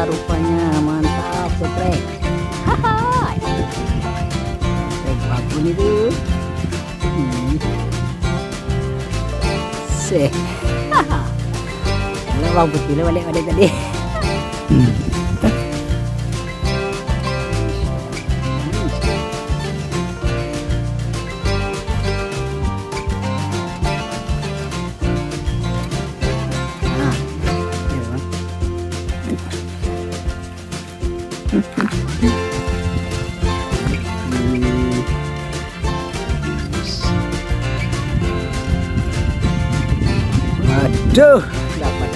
rupanya mantap geprek. Haha. Geprek bakun itu. Seh. Kalau bang putih balik pada tadi. Aduh, dapat.